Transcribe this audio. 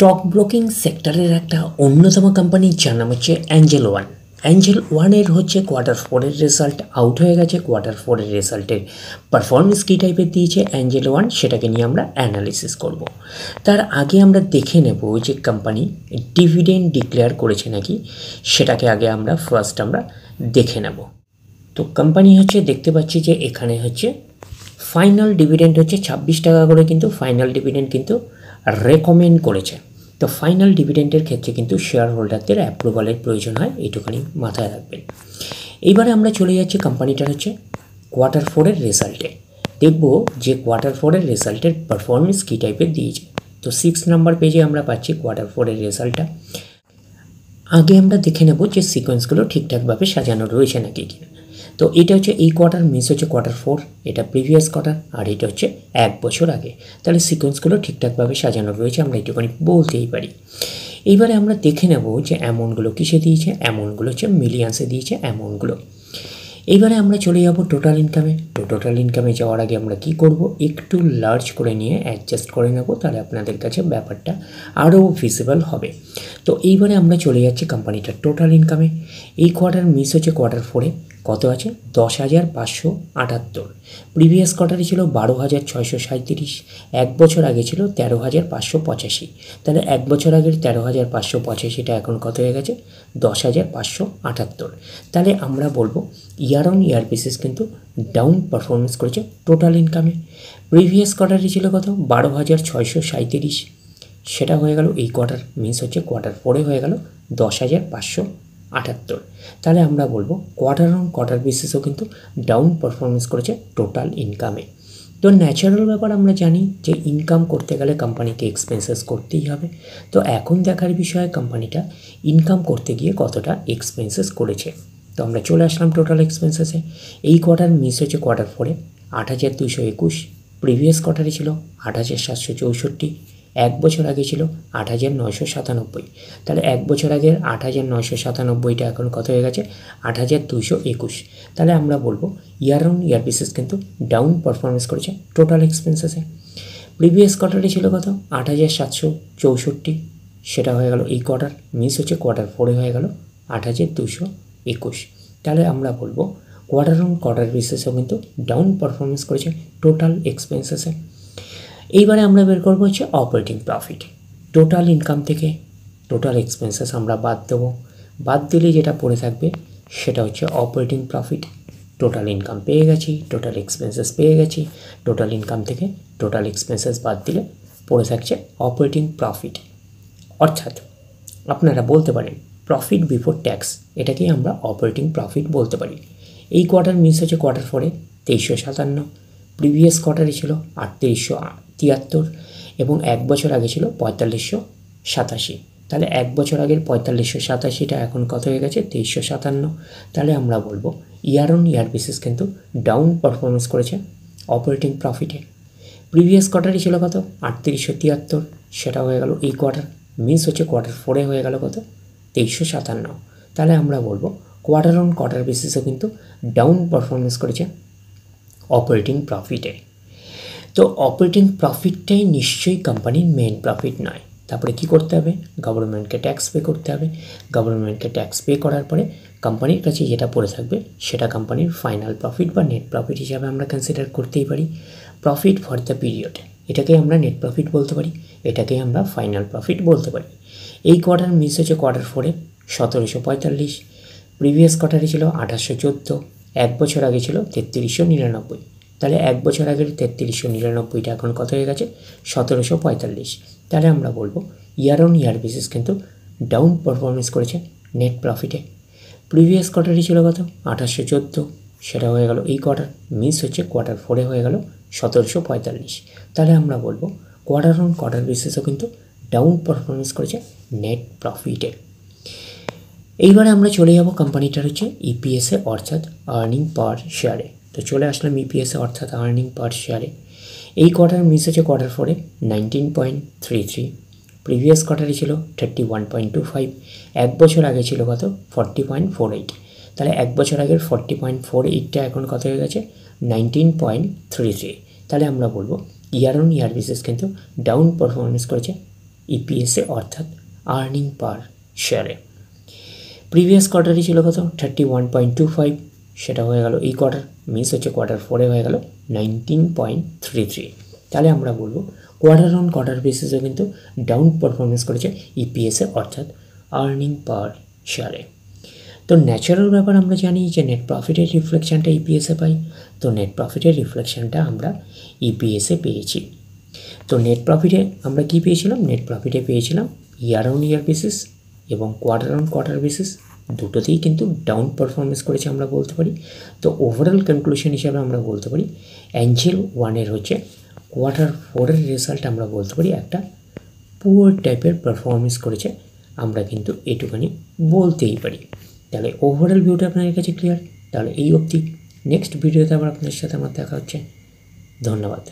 Stock broking সেক্টরের একটা অন্যতম কোম্পানি যার নাম হচ্ছে অ্যাঞ্জেল ওয়ান। অ্যাঞ্জেল ওয়ানের হচ্ছে কোয়ার্টার 4-এর রেজাল্ট আউট হয়ে গেছে। কোয়ার্টার 4-এর রেজাল্টের পারফরমেন্স কী টাইপের দিয়েছে অ্যাঞ্জেল ওয়ান, সেটাকে নিয়ে আমরা অ্যানালিসিস করব। তার আগে আমরা দেখে নেব যে কোম্পানি ডিভিডেন্ড ডিক্লেয়ার করেছে নাকি, সেটাকে আগে আমরা দেখে নেব। তো কোম্পানি হচ্ছে দেখতে পাচ্ছি যে এখানে হচ্ছে ফাইনাল ডিভিডেন্ড হচ্ছে 26 টাকা করে, কিন্তু ফাইনাল ডিভিডেন্ড কিন্তু রেকমেন্ড করেছে। তো ফাইনাল ডিভিডেন্ডের ক্ষেত্রে কিন্তু শেয়ার হোল্ডারদের অ্যাপ্রুভালের প্রয়োজন হয়, এইটুখানি মাথায় রাখবেন। এইবারে আমরা চলে যাচ্ছি কোম্পানিটার হচ্ছে কোয়ার্টার 4-এর রেজাল্টে। দেখব যে কোয়ার্টার 4-এর রেজাল্টের পারফরমেন্স কী টাইপের দিয়েছে। তো 6 নম্বর পেজে আমরা পাচ্ছি কোয়ার্টার 4-এর রেজাল্টটা। আগে আমরা দেখে নেব যে সিকোয়েন্সগুলো ঠিকঠাকভাবে সাজানো রয়েছে নাকি কিনা। তো এটা হচ্ছে এই কোয়ার্টার, মিস হচ্ছে কোয়ার্টার 4, এটা প্রিভিয়াস কোয়ার্টার, আর এটা হচ্ছে 1 বছর আগে। তাহলে সিকোয়েন্সগুলো ঠিকঠাকভাবে সাজানো রয়েছে, আমরা একটুখানি বলতেই পারি। এইবারে আমরা দেখে নেব যে অ্যামাউন্টগুলো কিসে দিয়েছে। অ্যামাউন্টগুলো হচ্ছে মিলিয়ন্সে দিয়েছে অ্যামাউন্টগুলো। এইবারে আমরা চলে যাব টোটাল ইনকামে। তো টোটাল ইনকামে যাওয়ার আগে আমরা কি করব, একটু লার্জ করে নিয়ে অ্যাডজাস্ট করে নেব, তাহলে আপনাদের কাছে ব্যাপারটা আরও ভিজিবল হবে। তো এইবারে আমরা চলে যাচ্ছি কোম্পানিটার টোটাল ইনকামে। এই কোয়ার্টার মিস হচ্ছে কোয়ার্টার 4-এ কত আছে, 10,578। প্রিভিয়াস কোয়ার্টারে ছিল 12,637। 1 বছর আগে ছিল 13,585। তাহলে 1 বছর আগের 13,585টা এখন কত হয়ে গেছে, 10,578। তাহলে আমরা বলবো ইয়ার অন ইয়ার বেসিস কিন্তু ডাউন পারফরমেন্স করেছে টোটাল ইনকামে। প্রিভিয়াস কোয়ার্টারে ছিল কত, 12,637, সেটা হয়ে গেল এই কোয়ার্টার, মিস হচ্ছে কোয়ার্টার 4-এ হয়ে গেল 10,578। তাহলে আমরা বলবো কোয়ার্টার অন কোয়ার্টার বেসিসও কিন্তু ডাউন পারফরমেন্স করেছে টোটাল ইনকামে। তো ন্যাচারাল ব্যাপার, আমরা জানি যে ইনকাম করতে গেলে কোম্পানিকে এক্সপেন্সেস করতেই হবে। তো এখন দেখার বিষয় কোম্পানিটা ইনকাম করতে গিয়ে কতটা এক্সপেন্সেস করেছে। তো আমরা চলে আসলাম টোটাল এক্সপেন্সেসে। এই কোয়ার্টার মিস হচ্ছে কোয়ার্টার 4-এ 8,221। প্রিভিয়াস কোয়ার্টারে ছিল 8,764। 1 বছর আগে ছিল 8,997। তাহলে 1 বছর আগের 8,997টা এখন কত হয়ে গেছে, 8,221। তাহলে আমরা বলবো ইয়ার অন ইয়ার বেসিস কিন্তু ডাউন পারফরমেন্স করেছে টোটাল এক্সপেন্সেসে। প্রিভিয়াস কোয়ার্টারে ছিল কত, 8,764, সেটা হয়ে গেল এই কোয়ার্টার, মিস হচ্ছে কোয়ার্টার 4-এ হয়ে গেল 8,221। তাহলে আমরা বলবো কোয়ার্টার অন কোয়ার্টার বেসিসও কিন্তু ডাউন পারফরমেন্স করেছে টোটাল এক্সপেন্সেসে। এইবারে আমরা বের করবো হচ্ছে অপারেটিং প্রফিট। টোটাল ইনকাম থেকে টোটাল এক্সপেন্সেস আমরা বাদ দেবো। বাদ দিলে যেটা পড়ে থাকবে সেটা হচ্ছে অপারেটিং প্রফিট। টোটাল ইনকাম পেয়ে গেছি, টোটাল এক্সপেন্সেস পেয়ে গেছি, টোটাল ইনকাম থেকে টোটাল এক্সপেন্সেস বাদ দিলে পড়ে থাকছে অপারেটিং প্রফিট। অর্থাৎ আপনারা বলতে পারেন প্রফিট বিফোর ট্যাক্স, এটাকেই আমরা অপারেটিং প্রফিট বলতে পারি। এই কোয়ার্টার মিস হচ্ছে কোয়ার্টার 4-এ 2357। প্রিভিয়াস কোয়ার্টারে ছিল 3873 এবং 1 বছর আগে ছিল 4587। তাহলে 1 বছর আগের 4587টা এখন কত হয়ে গেছে, 2357। তাহলে আমরা বলবো ইয়ার অন ইয়ার বেসিস কিন্তু ডাউন পারফরমেন্স করেছে অপারেটিং প্রফিটে। প্রিভিয়াস কোয়ার্টারে ছিল কত, 3873, সেটা হয়ে গেল এই কোয়ার্টার, মিস হচ্ছে কোয়ার্টার 4-এ হয়ে গেল কত, 2357। তাহলে আমরা বলবো কোয়ার্টার অন কোয়ার্টার বেসিসও কিন্তু ডাউন পারফরমেন্স করেছে অপারেটিং প্রফিটে। তো অপারেটিং প্রফিটটাই নিশ্চয়ই কোম্পানির মেন প্রফিট নয়। তারপরে কি করতে হবে, গভর্নমেন্টকে ট্যাক্স পে করতে হবে। গভর্নমেন্টকে ট্যাক্স পে করার পরে কোম্পানির কাছে যেটা পড়ে থাকবে সেটা কোম্পানির ফাইনাল প্রফিট বা নেট প্রফিট হিসাবে আমরা কনসিডার করতেই পারি। প্রফিট ফর দ্য পিরিয়ড, এটাকে আমরা নেট প্রফিট বলতে পারি, এটাকে আমরা ফাইনাল প্রফিট বলতে পারি। এই কোয়ার্টার মিস হচ্ছে কোয়ার্টার 4-এ 1745। প্রিভিয়াস কোয়ার্টারে ছিল 2814। 1 বছর আগে ছিল 3399। তাহলে 1 বছর আগের 3399টা এখন কত হয়ে গেছে, 1745। তাহলে আমরা বলবো ইয়ার অন ইয়ার বেসিস কিন্তু ডাউন পারফরমেন্স করেছে নেট প্রফিটে। প্রিভিয়াস কোয়ার্টারে ছিল কত, 2814, সেটা হয়ে গেল এই কোয়ার্টার, মিস হচ্ছে কোয়ার্টার 4-এ হয়ে গেল 1745। তাহলে আমরা বলবো কোয়ার্টার অন কোয়ার্টার বেসিসও কিন্তু ডাউন পারফরমেন্স করেছে নেট প্রফিটে। এইবারে আমরা চলে যাব কোম্পানিটার হচ্ছে ইপিএসে অর্থাৎ আর্নিং পার শেয়ারে। তো চলে আসলাম ইপিএসে অর্থাৎ আর্নিং পার শেয়ারে। এই কোয়ার্টার মিস হচ্ছে কোয়ার্টার 4-এ 19.33। প্রিভিয়াস কোয়ার্টারে ছিল 31.25। 1 বছর আগে ছিল কত, 40.48। তাহলে 1 বছর আগের 40.48টা এখন কত হয়ে গেছে, 19.33। তাহলে আমরা বলবো ইয়ার অন ইয়ার বেসিস কিন্তু ডাউন পারফরমেন্স করেছে ইপিএসে অর্থাৎ আর্নিং পার শেয়ারে। প্রিভিয়াস কোয়ার্টারই ছিল কত 31.25, সেটা হয়ে গেল এই কোয়ার্টার, মিস হচ্ছে কোয়ার্টার 4-এ হয়ে গেল 19.33। তাহলে আমরা বলবো কোয়ার্টার অন কোয়ার্টার বেসিসে কিন্তু ডাউন পারফরমেন্স করেছে ইপিএসে অর্থাৎ আর্নিং পার শেয়ারে। তো ন্যাচারাল ব্যাপার আমরা জানি যে নেট প্রফিটের রিফ্লেকশানটা ইপিএসে পাই, তো নেট প্রফিটের রিফ্লেকশানটা আমরা ইপিএসে পেয়েছি। তো নেট প্রফিটে আমরা কি পেয়েছিলাম, নেট প্রফিটে পেয়েছিলাম ইয়ার অন ইয়ার বেসিস এবং কোয়ার্টার অন কোয়ার্টার বেসিস, দুটোতেই কিন্তু ডাউন পারফরমেন্স করেছে আমরা বলতে পারি। তো ওভারঅল কনক্লুশন হিসাবে আমরা বলতে পারি অ্যাঞ্জেল ওয়ানের হচ্ছে কোয়ার্টার 4-এর রেজাল্ট আমরা বলতে পারি একটা পুয়ার টাইপের পারফরমেন্স করেছে, আমরা কিন্তু এটুখানি বলতেই পারি। তাহলে ওভারঅল ভিউটা আপনাদের কাছে ক্লিয়ার। তাহলে এই অবধি, নেক্সট ভিডিওতে আবার আপনাদের সাথে আমার দেখা হচ্ছে। ধন্যবাদ।